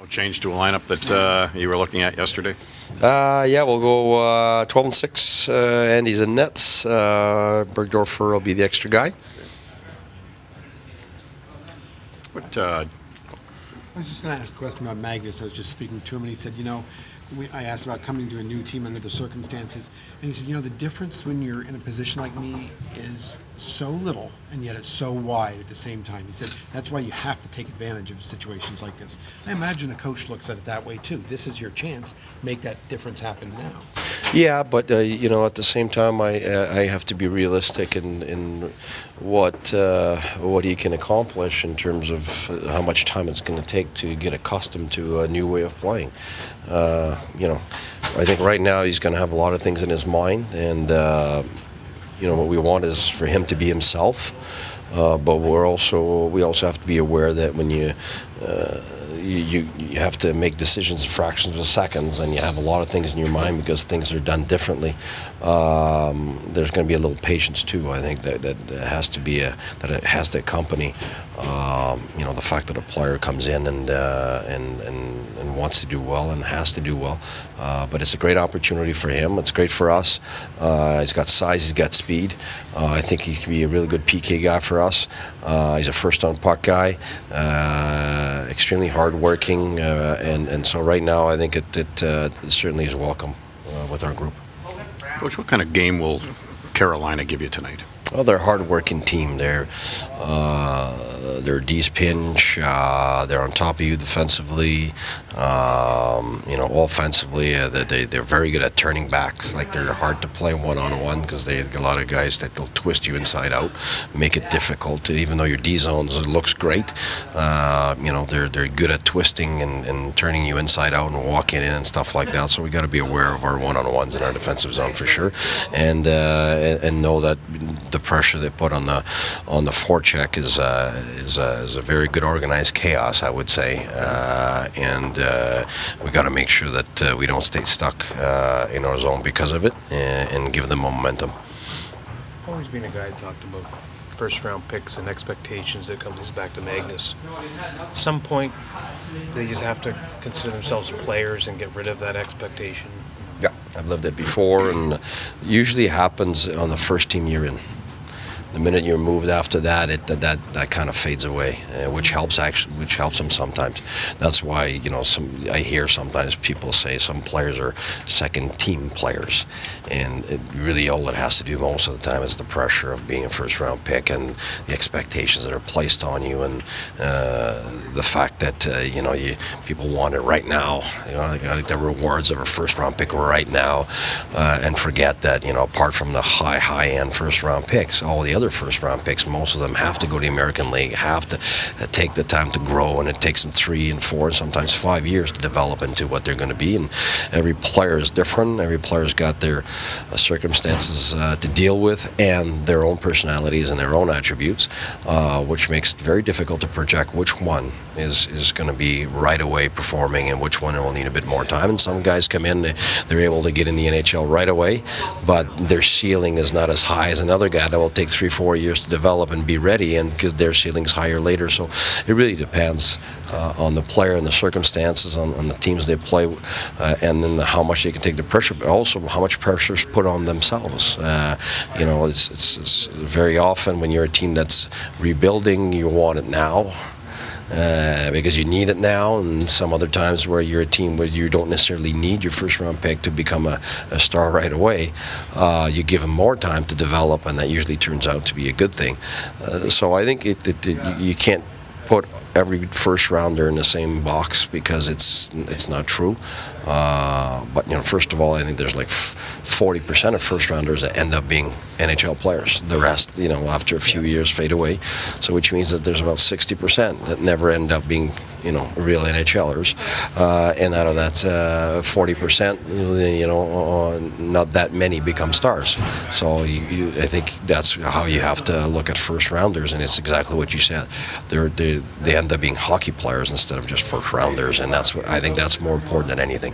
Change to a lineup that you were looking at yesterday? Yeah, we'll go 12 and 6. Andy's in nets. Bergdorfer will be the extra guy. I was just going to ask a question about Magnus. I was just speaking to him, and he said, I asked about coming to a new team under the circumstances, and he said, the difference when you're in a position like me is so little, and yet it's so wide at the same time. He said, that's why you have to take advantage of situations like this. I imagine a coach looks at it that way, too. This is your chance. Make that difference happen now. Yeah, but, at the same time, I have to be realistic in what he can accomplish in terms of how much time it's going to take to get accustomed to a new way of playing. I think right now he's going to have a lot of things in his mind, and what we want is for him to be himself. But we also have to be aware that when you have to make decisions in fractions of seconds, and you have a lot of things in your mind because things are done differently. There's going to be a little patience too. I think that has to be that it has to accompany the fact that a player comes in and wants to do well and has to do well. But it's a great opportunity for him. It's great for us. He's got size. He's got speed. I think he can be a really good PK guy for us. He's a first-on-puck guy. Extremely hard-working, and so right now I think it certainly is welcome with our group. Coach, what kind of game will Carolina give you tonight? Well, they're a hard-working team. They're D's pinch. They're on top of you defensively. Offensively, they're very good at turning backs. Like, they're hard to play one-on-one because they have a lot of guys that will twist you inside out, make it difficult. Even though your D zones looks great, they're good at twisting and turning you inside out and walking in and stuff like that. So we got to be aware of our one-on-ones in our defensive zone for sure, and know that the pressure they put on the forecheck is a very good organized chaos, I would say, and we got to make sure that we don't stay stuck in our zone because of it, and give them momentum. Always been a guy who talked about first-round picks and expectations that comes back to Magnus. At some point, they just have to consider themselves players and get rid of that expectation. Yeah, I've lived it before, and usually happens on the first team you're in. The minute you're moved after that, that kind of fades away, which helps them sometimes. That's why I hear sometimes people say some players are second-team players, and really all it has to do most of the time is the pressure of being a first-round pick and the expectations that are placed on you, and the fact that people want it right now. Like the rewards of a first-round pick right now, and forget that apart from the high-end first-round picks, all the other first-round picks, most of them have to go to the American League, have to take the time to grow, and it takes them 3 and 4 and sometimes 5 years to develop into what they're going to be. And every player is different. Every player's got their circumstances to deal with, and their own personalities and their own attributes, which makes it very difficult to project which one is going to be right away performing and which one will need a bit more time. And some guys come in, they're able to get in the NHL right away, but their ceiling is not as high as another guy that will take 3-4 years to develop and be ready, and because their ceiling's higher later. So it really depends on the player and the circumstances, on the teams they play, and then how much they can take the pressure, but also how much pressure is put on themselves. It's very often when you're a team that's rebuilding, you want it now. Because you need it now, and some other times where you're a team where you don't necessarily need your first-round pick to become a star right away, you give them more time to develop, and that usually turns out to be a good thing. So I think you can't put every first rounder in the same box because it's not true. But first of all, I think there's like 40% of first rounders that end up being NHL players. The rest, after a few years fade away. So which means that there's about 60% that never end up being real NHLers. And out of that 40%, not that many become stars. So I think that's how you have to look at first rounders, and it's exactly what you said. They end up being hockey players instead of just first rounders, and I think that's more important than anything.